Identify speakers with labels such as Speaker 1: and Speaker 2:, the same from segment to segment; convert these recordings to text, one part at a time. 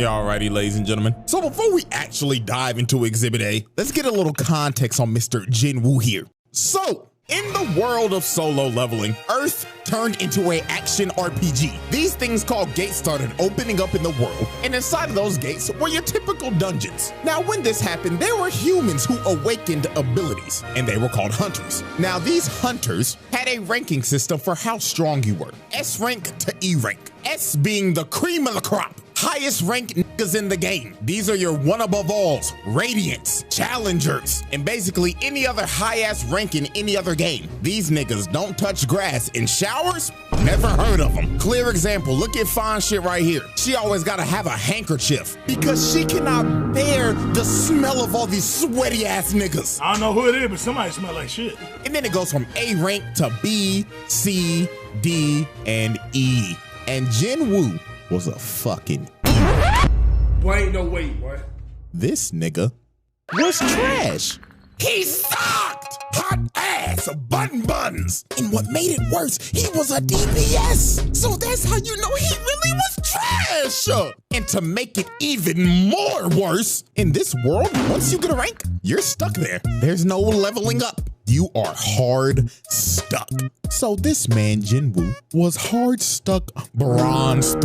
Speaker 1: Yeah, alrighty, ladies and gentlemen. So before we actually dive into Exhibit A, let's get a little context on Mr. Jin-Woo here. So, in the world of solo leveling, Earth turned into an action RPG. These things called gates started opening up in the world, and inside of those gates were your typical dungeons. Now, when this happened, there were humans who awakened abilities, and they were called hunters. Now, these hunters had a ranking system for how strong you were. S rank to E rank. S being the cream of the crop. Highest ranked niggas in the game. These are your one above alls, radiants, challengers, and basically any other high ass rank in any other game. These niggas don't touch grass in showers. Never heard of them. Clear example, look at fine shit right here. She always gotta have a handkerchief because she cannot bear the smell of all these sweaty ass niggas.
Speaker 2: I don't know who it is, but somebody smell like shit.
Speaker 1: And then it goes from A rank to B, C, D, and E. And Jin-Woo was a fucking
Speaker 2: Boy, ain't no way, boy.
Speaker 1: This nigga was trash. He sucked! Hot ass buns. And what made it worse, he was a DPS. So that's how you know he really was trash. And to make it even more worse, in this world, once you get a rank, you're stuck there. There's no leveling up. You are hard stuck. So this man, Jin-Woo, was hard stuck bronze 3.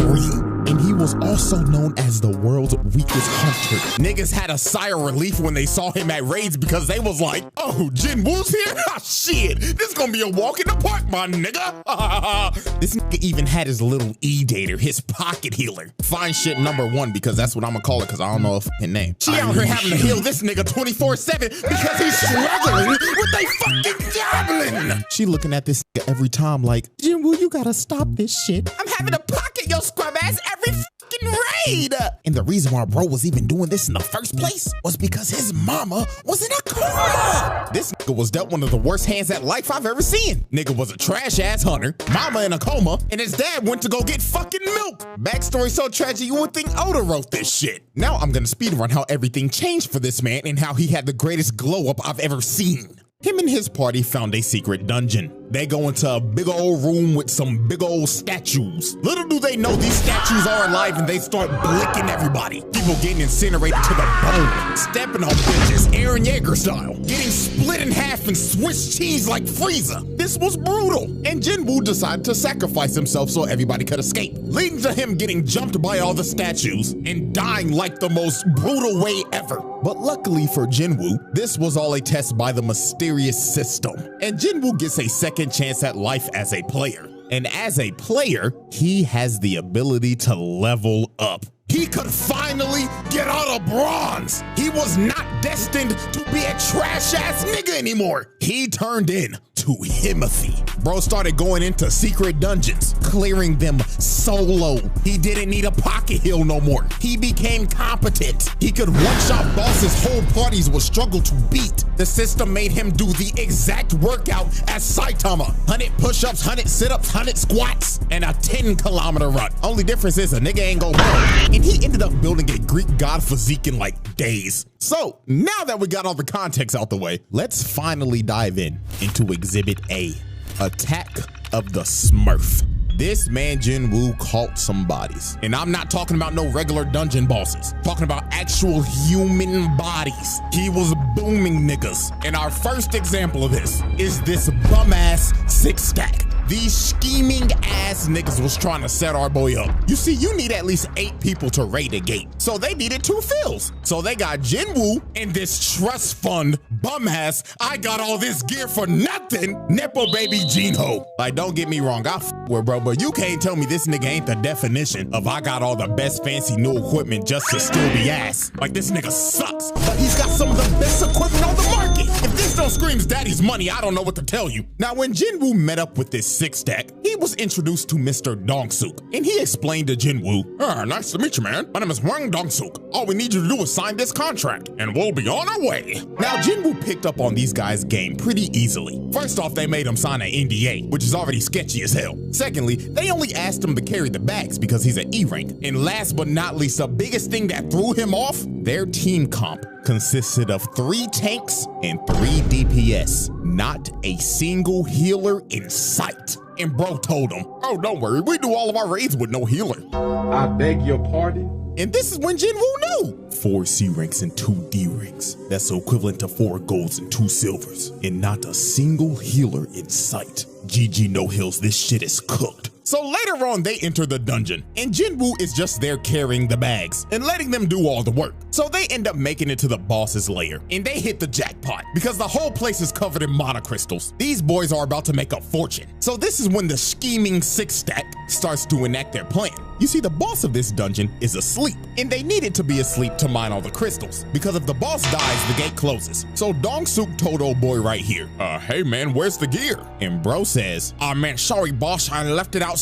Speaker 1: And he was also known as the world's weakest hunter. Niggas had a sigh of relief when they saw him at raids because they was like, oh, Jin-Woo's here? Ah, shit, this gonna be a walk in the park, my nigga. This nigga even had his little E-dater, his pocket healer. Fine shit number 1 because that's what I'm gonna call it because I don't know a fucking name. She out here having to heal this nigga 24/7 because he's struggling with a fucking goblin. She looking at this nigga every time like, Jin-Woo, you gotta stop this shit. I'm having to pocket your scrub ass every fucking raid. And the reason why bro was even doing this in the first place was because his mama was in a coma. This nigga was dealt one of the worst hands at life I've ever seen. Nigga was a trash ass hunter, mama in a coma, and his dad went to go get fucking milk. Backstory so tragic you would think Oda wrote this shit. Now I'm gonna speedrun how everything changed for this man and how he had the greatest glow up I've ever seen. Him and his party found a secret dungeon. They go into a big old room with some big old statues. Little do they know these statues are alive and they start blicking everybody. People getting incinerated to the bone, stepping on bitches, Eren Yeager style, getting split in half and Swiss cheese like Frieza. This was brutal. And Jin-Woo decided to sacrifice himself so everybody could escape, leading to him getting jumped by all the statues and dying like the most brutal way ever. But luckily for Jin-Woo, this was all a test by the mysterious system. And Jin-Woo gets a second chance at life as a player. And as a player, he has the ability to level up. He could finally get out of bronze. He was not destined to be a trash ass nigga anymore. He turned in to Himothy. Bro started going into secret dungeons, clearing them solo. He didn't need a pocket heal no more. He became competent. He could one-shot bosses whole parties would struggle to beat. The system made him do the exact workout as Saitama. 100 push-ups, 100 sit-ups, 100 squats, and a 10-kilometer run. Only difference is a nigga ain't go home. And he ended up building a Greek god physique in like days. So now that we got all the context out the way, let's finally dive into Exhibit A, Attack of the Smurf. This man Jin-Woo caught some bodies. And I'm not talking about no regular dungeon bosses. I'm talking about actual human bodies. He was booming niggas. And our first example of this is this bum ass 6-stack. These scheming ass niggas was trying to set our boy up. You see, you need at least 8 people to raid a gate. So they needed 2 fills. So they got Jin-Woo and this trust fund bum ass, I got all this gear for nothing, Nepo baby Gino. Like, don't get me wrong, I f with bro, but you can't tell me this nigga ain't the definition of I got all the best fancy new equipment just to steal the ass. Like, this nigga sucks, but he's got some of the best equipment on the market. If this don't screams daddy's money, I don't know what to tell you. Now, when Jin-Woo met up with this 6-stack, he was introduced to Mr. Donquixote, and he explained to Jin-Woo, nice to meet you, man. My name is Hwang Donquixote. All we need you to do is sign this contract, and we'll be on our way. Now, Jin-Woo picked up on these guys' game pretty easily. First off, they made him sign an NDA, which is already sketchy as hell. Secondly, they only asked him to carry the bags because he's an E rank. And last but not least, the biggest thing that threw him off, their team comp consisted of 3 tanks and 3 DPS. Not a single healer in sight. And bro told him, oh, don't worry, we do all of our raids with no healer.
Speaker 3: I beg your pardon?
Speaker 1: And this is when Jin-Woo knew. 4 C ranks and 2 D ranks. That's equivalent to 4 golds and 2 silvers. And not a single healer in sight. GG no heals, this shit is cooked. So later on, they enter the dungeon, and Jin-Woo is just there carrying the bags and letting them do all the work. So they end up making it to the boss's lair, and they hit the jackpot because the whole place is covered in mana crystals. These boys are about to make a fortune. So this is when the scheming 6-stack starts to enact their plan. You see, the boss of this dungeon is asleep, and they needed to be asleep to mine all the crystals, because if the boss dies, the gate closes. So Donquixote told old boy right here, hey man, where's the gear? And bro says, man, sorry boss, I left it outside.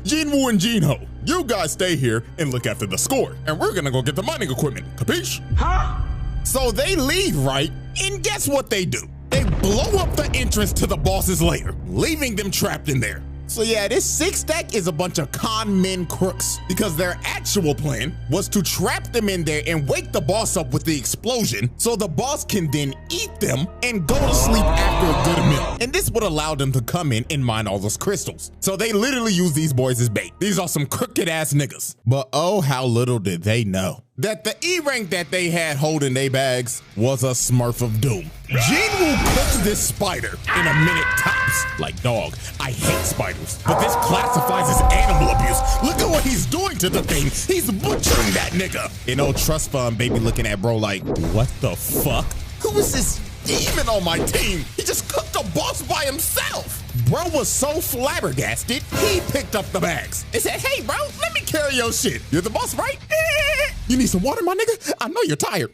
Speaker 1: Jin-Woo and Jin-Ho, you guys stay here and look after the score, and we're gonna go get the mining equipment, capiche? Huh? So they leave, right? And guess what they do? They blow up the entrance to the boss's lair, leaving them trapped in there. So yeah, this 6-stack is a bunch of con men crooks, because their actual plan was to trap them in there and wake the boss up with the explosion so the boss can then eat them and go to sleep after a good meal. And this would allow them to come in and mine all those crystals. So they literally use these boys as bait. These are some crooked ass niggas. But oh, how little did they know that the E rank that they had holding their bags was a Smurf of Doom. Jin-Woo cooked this spider in a minute tops. Like, dog, I hate spiders, but this classifies as animal abuse. Look at what he's doing to the thing. He's butchering that nigga. And old trust fund baby looking at bro like, what the fuck? Who is this demon on my team? He just cooked a boss by himself. Bro was so flabbergasted, he picked up the bags and said, hey bro, let me carry your shit. You're the boss, right? You need some water, my nigga? I know you're tired.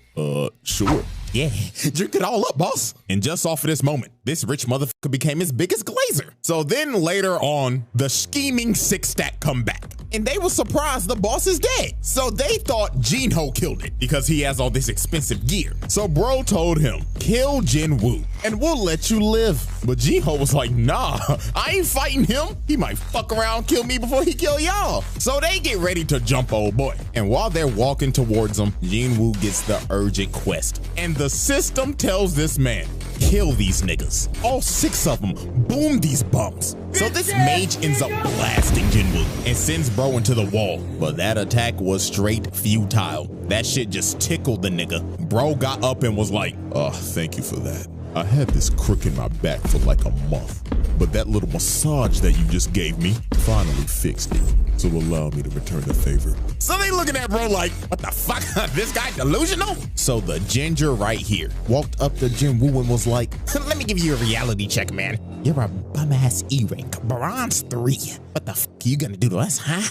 Speaker 1: Sure. Yeah, drink it all up, boss. And just off of this moment, this rich motherfucker became his biggest glazer. So then later on, the scheming 6-stack come back. And they were surprised the boss is dead. So they thought Jin-Ho killed it because he has all this expensive gear. So bro told him, kill Jin-Woo and we'll let you live. But Jin-Ho was like, nah, I ain't fighting him. He might fuck around, kill me before he kill y'all. So they get ready to jump old boy. And while they're walking towards him, Jin-Woo gets the urgent quest. And the system tells this man, kill these niggas. All 6 of them, boom these bums. So this mage ends up blasting Jin-Woo and sends bro into the wall. But that attack was straight futile. That shit just tickled the nigga. Bro got up and was like, thank you for that. I had this crook in my back for like a month, but that little massage that you just gave me finally fixed it. So allow me to return the favor. So they looking at bro like, what the fuck? This guy delusional? So the ginger right here walked up to Jin-Woo and was like, let me give you a reality check, man. You're a bum ass E rank, bronze 3. What the fuck are you gonna do to us, huh?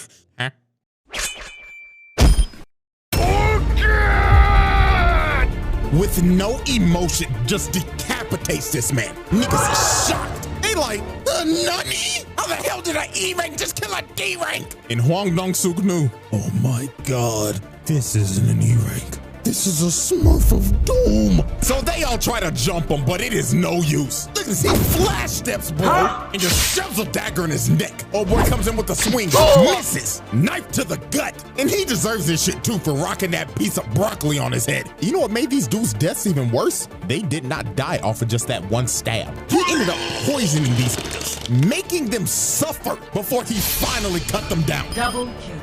Speaker 1: With no emotion, just decapitates this man. Niggas is shocked. They like, nani? How the hell did an E rank just kill a D rank? And Hwang Dong-suk knew, oh my God, this isn't an E rank. This is a Smurf of Doom. So they all try to jump him, but it is no use. Look at this, he flash steps, bro, and just shoves a dagger in his neck. Old boy comes in with a swing, misses, knife to the gut. And he deserves this shit too for rocking that piece of broccoli on his head. You know what made these dudes' deaths even worse? They did not die off of just that one stab. He ended up poisoning these niggas, making them suffer before he finally cut them down.
Speaker 4: Double kill.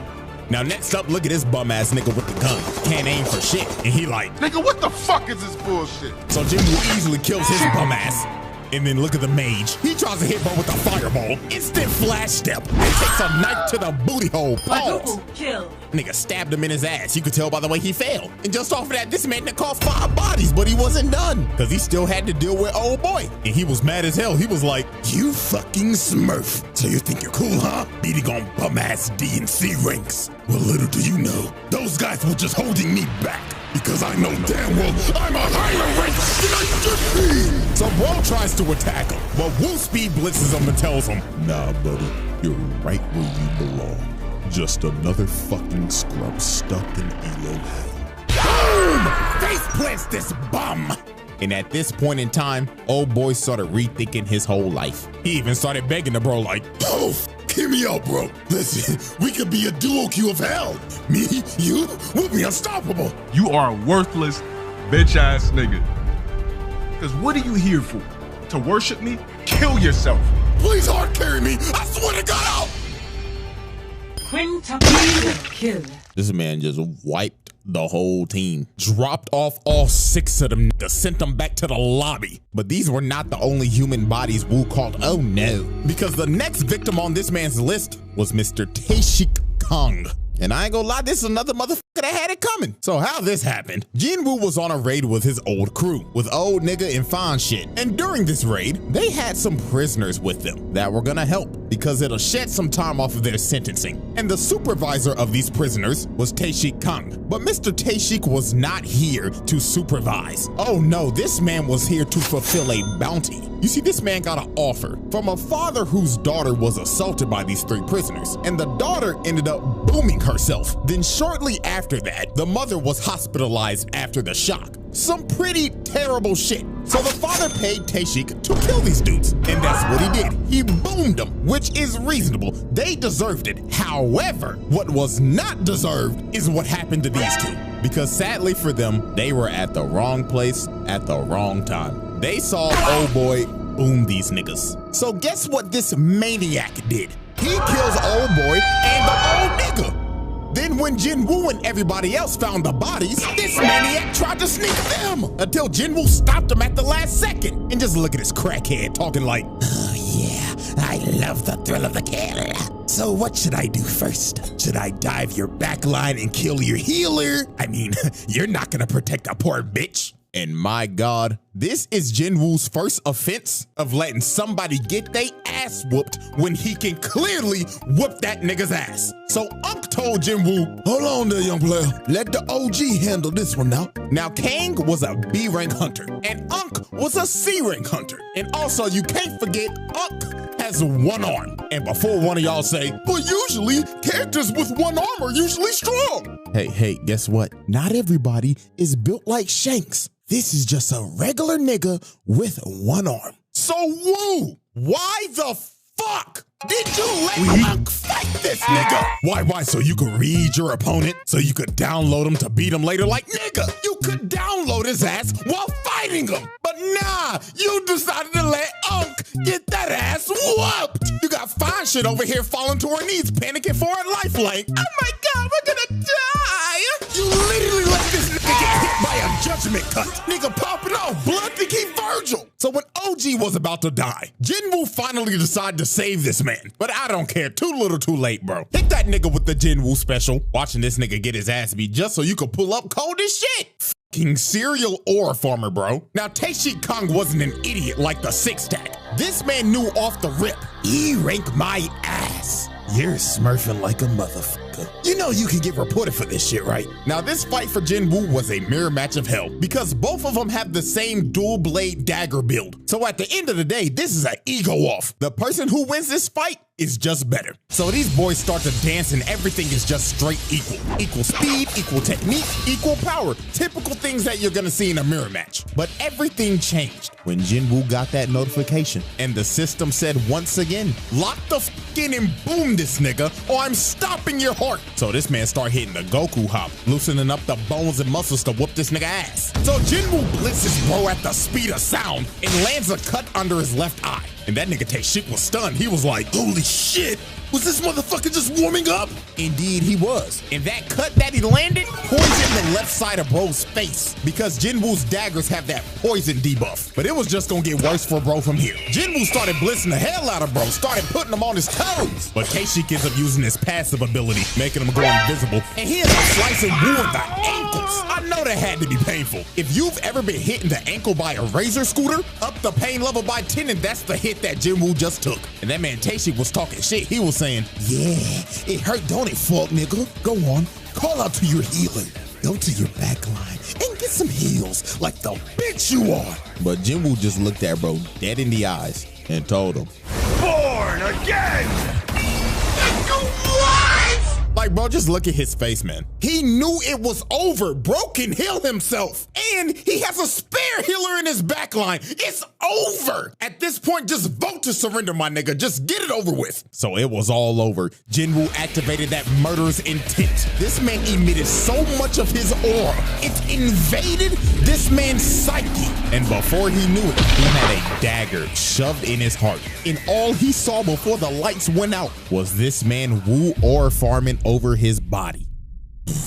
Speaker 1: Now next up, look at this bum ass nigga with the gun. Can't aim for shit. And he like,
Speaker 3: Nigga, what the fuck is this bullshit?
Speaker 1: so Jin-Woo easily kills his bum ass. And then look at the mage. He tries to hit bro with a fireball. Instant flash step. And takes a knife to the booty hole. Pause.
Speaker 4: Kill.
Speaker 1: Nigga stabbed him in his ass. You could tell by the way he fell. And just off of that, this man that caused 5 bodies, but he wasn't done. Cause he still had to deal with old boy. And he was mad as hell. He was like, you fucking Smurf. So you think you're cool, huh? Beating on bum ass D and C ranks. Well, little do you know, those guys were just holding me back. Because I know damn well I'm a higher rank than I should be. So bro tries to attack him, but Woo speed blitzes him and tells him, nah, buddy, you're right where you belong. Just another fucking scrub stuck in Elo hell. Boom! Face plants this bum! And at this point in time, old boy started rethinking his whole life. He even started begging the bro like, poof! Hear me out, bro. Listen, we could be a duo queue of hell. Me, you, we'll be unstoppable.
Speaker 5: You are a worthless, bitch-ass nigga. Because what are you here for? To worship me? Kill yourself.
Speaker 1: please hard carry me. I swear to God.
Speaker 4: Quintuple kill.
Speaker 1: This man just wiped the whole team. Dropped off all 6 of them niggas, sent them back to the lobby. But these were not the only human bodies Woo called oh no. Because the next victim on this man's list was Mr. Taeshik Kang. And I ain't gonna lie, this is another motherfucker that had it coming. So how this happened, Jin-Woo was on a raid with his old crew, with old nigga and fine shit. And during this raid, they had some prisoners with them that were gonna help because it'll shed some time off of their sentencing. And the supervisor of these prisoners was Taeshik Kang. But Mr. Taeshik was not here to supervise. Oh no, this man was here to fulfill a bounty. You see, this man got an offer from a father whose daughter was assaulted by these 3 prisoners, and the daughter ended up booming herself. Then shortly after that, the mother was hospitalized after the shock. Some pretty terrible shit. So the father paid Taeshik to kill these dudes, and that's what he did. He boomed them, which is reasonable. They deserved it. However, what was not deserved is what happened to these 2. Because sadly for them, they were at the wrong place at the wrong time. They saw old boy boom these niggas. So guess what this maniac did? He kills old boy and the old nigga. Then when Jin-Woo and everybody else found the bodies, this maniac tried to sneak them until Jin-Woo stopped him at the last second. And just look at this crackhead talking like, oh yeah, I love the thrill of the kill. So what should I do first? Should I dive your backline and kill your healer? I mean, you're not gonna protect a poor bitch. And my God, this is Jin-Woo's first offense of letting somebody get their ass whooped when he can clearly whoop that nigga's ass. So Unk told Jin-Woo, hold on there, young player. Let the OG handle this one now. Now, Kang was a B rank hunter and Unk was a C rank hunter. And also, you can't forget, Unk has 1 arm. And before one of y'all say, well, usually characters with 1 arm are usually strong. Hey, guess what? Not everybody is built like Shanks. This is just a regular nigga with 1 arm. So Woo, why the fuck did you let Unk fight this nigga? Why? So you could read your opponent? So you could download him to beat him later? Like, nigga, you could download his ass while fighting him. But nah, you decided to let Unk get that ass whooped. You got fine shit over here falling to her knees, panicking for her life like, oh my God, we're gonna die. You literally let this nigga get hit by a judgment cut. Nigga popping off blood to keep Virgil. So when OG was about to die, Jin-Woo finally decided to save this man. But I don't care, too little too late, bro. Hit that nigga with the Jin-Woo special. Watching this nigga get his ass beat just so you could pull up cold as shit. Fucking serial ore farmer, bro. Now Taeshik Kang wasn't an idiot like the 6-stack. This man knew off the rip, E-rank my ass. You're smurfing like a motherfucker. You know you can get reported for this shit, right? Now this fight for Jin-Woo was a mirror match of hell because both of them have the same dual blade dagger build. So at the end of the day, this is an ego off. The person who wins this fight is just better. So these boys start to dance and everything is just straight equal. Equal speed, equal technique, equal power. Typical things that you're gonna see in a mirror match. But everything changed when Jin-Woo got that notification and the system said once again, lock the f in and boom this nigga or I'm stopping your heart. So this man start hitting the Goku hop, loosening up the bones and muscles to whoop this nigga ass. So Jin-Woo blitzes bro at the speed of sound and lands a cut under his left eye. And that nigga Taeshik was stunned. He was like, holy shit, was this motherfucker just warming up? Indeed he was. And that cut that he landed poisoned the left side of bro's face because Jin-Woo's daggers have that poison debuff. But it was just gonna get worse for bro from here. Jin-Woo started blitzing the hell out of bro, started putting him on his toes. But Taeshik ends up using his passive ability, making him go invisible. And he ends up slicing Woo in the ankles. I know that had to be painful. If you've ever been hit in the ankle by a razor scooter, up the pain level by 10 and that's the hit that Jin-Woo just took. And that man Taeshik was talking shit. He was saying, yeah, it hurt, don't it, fuck nigga? Go on, call out to your healer. Go to your back line and get some heals like the bitch you are. But Jin-Woo just looked at bro dead in the eyes and told him, born again! What? Like, bro, just look at his face, man. He knew it was over. Bro can heal himself. And he has a spare healer in his backline. It's over. At this point, just vote to surrender, my nigga. Just get it over with. So it was all over. Jin-Woo activated that murderous intent. This man emitted so much of his aura. It invaded this man's psyche. And before he knew it, he had a dagger shoved in his heart. And all he saw before the lights went out was this man Woo aura farming over his body.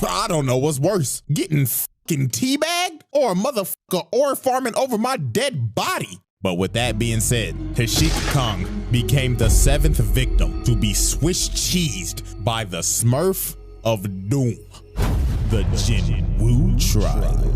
Speaker 1: I don't know what's worse, getting fucking teabagged or a motherfucker aura farming over my dead body. But with that being said, Kang became the 7th victim to be Swiss cheesed by the Smurf of Doom, the Jin-Woo trials.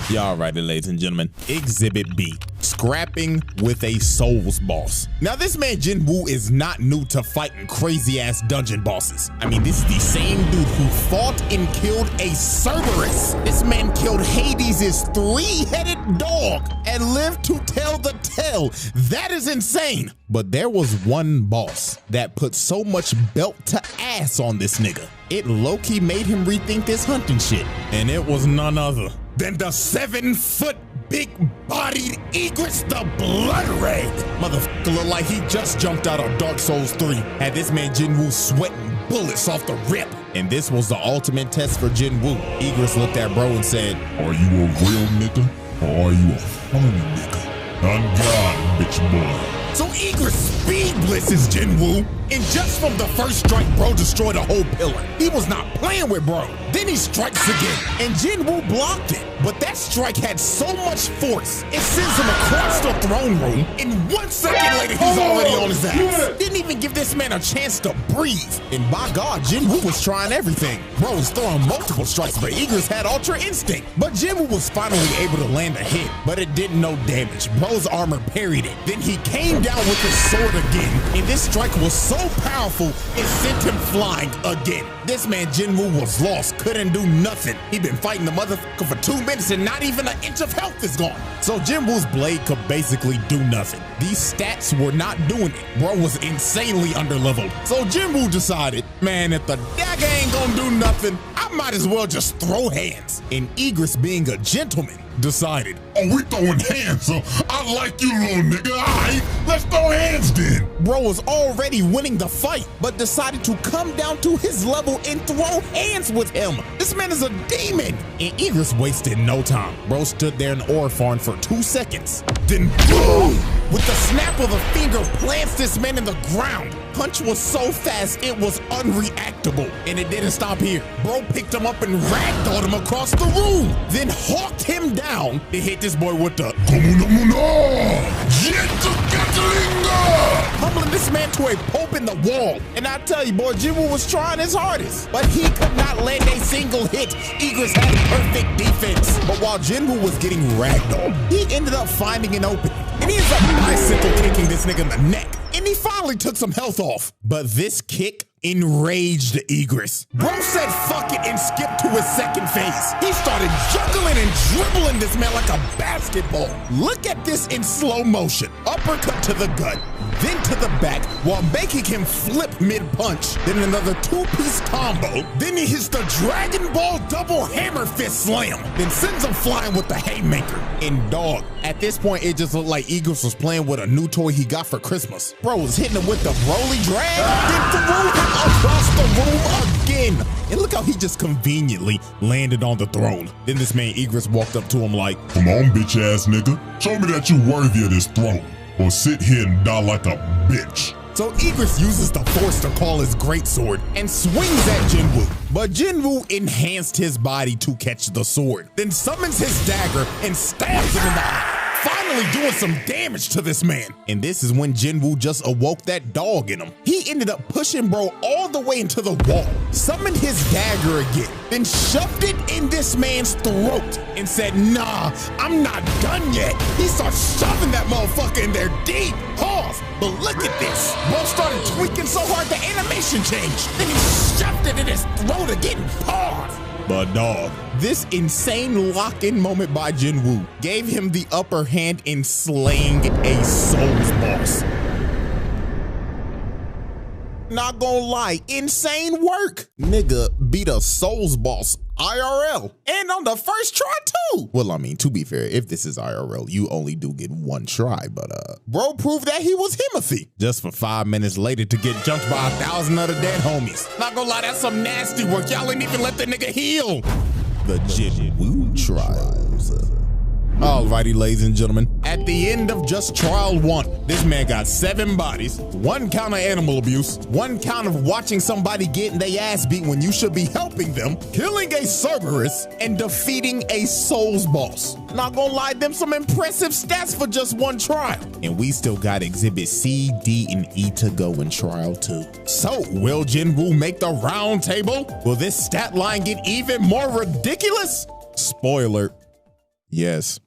Speaker 1: Y'all righty, ladies and gentlemen. Exhibit B, scrapping with a Souls boss. Now, this man Jin-Woo is not new to fighting crazy-ass dungeon bosses. I mean, this is the same dude who fought and killed a Cerberus. This man killed Hades' 3-headed dog and lived to tell the tale. That is insane. But there was one boss that put so much belt to ass on this nigga. It low-key made him rethink this hunting shit. And it was none other than the 7-foot big-bodied Egress the Blood Red. Motherfucker looked like he just jumped out of Dark Souls 3. Had this man Jin-Woo sweating bullets off the rip. And this was the ultimate test for Jin-Woo. Egress looked at bro and said,
Speaker 5: "Are you a real nigga or are you a phony nigga? I'm God, bitch boy."
Speaker 1: So Egress speed blitzes Jin-Woo, and just from the first strike, bro destroyed a whole pillar. He was not playing with bro. Then he strikes again, and Jin-Woo blocked it. But that strike had so much force, it sends him across the throne room, and 1 second later, he's already on his ass. Didn't even give this man a chance to breathe. And by God, Jin-Woo was trying everything. Bro was throwing multiple strikes, but Egress had Ultra Instinct. But Jin-Woo was finally able to land a hit, but it did no damage. Bro's armor parried it. Then he came down with his sword again, and this strike was so powerful, it sent him flying again. This man Jin-Woo was lost, couldn't do nothing. He'd been fighting the motherfucker for 2 minutes and not even an inch of health is gone. So Jin-Woo's blade could basically do nothing. These stats were not doing it. Bro was insanely underleveled. So Jin-Woo decided, man, if the dagger ain't gonna do nothing, I might as well just throw hands. And Egress, being a gentleman, decided,
Speaker 5: "Oh, we throwing hands, so I like you, little nigga. All right, let's throw hands then."
Speaker 1: Bro was already winning the fight, but decided to come down to his level and throw hands with him. This man is a demon. And Egress wasted no time. Bro stood there and aura farmed for 2 seconds. Then boom! With the snap of a finger, plants this man in the ground. Punch was so fast, it was unreactable. And it didn't stop here. Bro picked him up and ragdolled him across the room. Then hawked him down to hit this boy with the humbling this man to a pulp in the wall. And I tell you, boy, Jin-Woo was trying his hardest, but he could not land a single hit. Egress had perfect defense. But while Jin-Woo was getting ragdolled, he ended up finding an opening. And he ends up bicycle kicking this nigga in the neck. And he finally took some health off. But this kick enraged Egress. Bro said fuck it and skipped to his second phase. He started juggling and dribbling this man like a basketball. Look at this in slow motion. Uppercut to the gut, then to the back, while making him flip mid-punch. Then another 2-piece combo. Then he hits the Dragon Ball double hammer fist slam. Then sends him flying with the haymaker. And dog, at this point, it just looked like Egress was playing with a new toy he got for Christmas. Bro was hitting him with the Broly drag, then threw him across the room again. And look how he just conveniently landed on the throne. Then this man Egress walked up to him like,
Speaker 5: "Come on, bitch ass nigga. Show me that you worthy of this throne, or sit here and die like a bitch."
Speaker 1: So Egress uses the force to call his greatsword and swings at Jin-Woo. But Jin-Woo enhanced his body to catch the sword, then summons his dagger and stabs him in the eye, finally doing some damage to this man. And this is when Jin-Woo just awoke that dog in him. He ended up pushing bro all the way into the wall, summoned his dagger again, then shoved it in this man's throat and said, "Nah, I'm not done yet." He starts shoving that motherfucker in there deep. Pause. But look at this. Bro started tweaking so hard the animation changed. Then he shoved it in his throat again. Pause. But dog, this insane lock-in moment by Jin-Woo gave him the upper hand in slaying a Souls boss. Not gonna lie, insane work. Nigga beat a Souls boss IRL and on the first try too. Well, I mean, to be fair, if this is IRL, you only do get one try, but bro proved that he was Himothy just for 5 minutes later to get jumped by 1,000 other dead homies. Not gonna lie, that's some nasty work. Y'all ain't even let the nigga heal. The Jin-Woo trials. Alrighty, ladies and gentlemen, at the end of just trial 1, this man got 7 bodies, 1 count of animal abuse, 1 count of watching somebody getting their ass beat when you should be helping them, killing a Cerberus, and defeating a Souls boss. Not gonna lie, them some impressive stats for just 1 trial. And we still got exhibit C, D, and E to go in trial 2. So, will Jin-Woo make the round table? Will this stat line get even more ridiculous? Spoiler. Yes.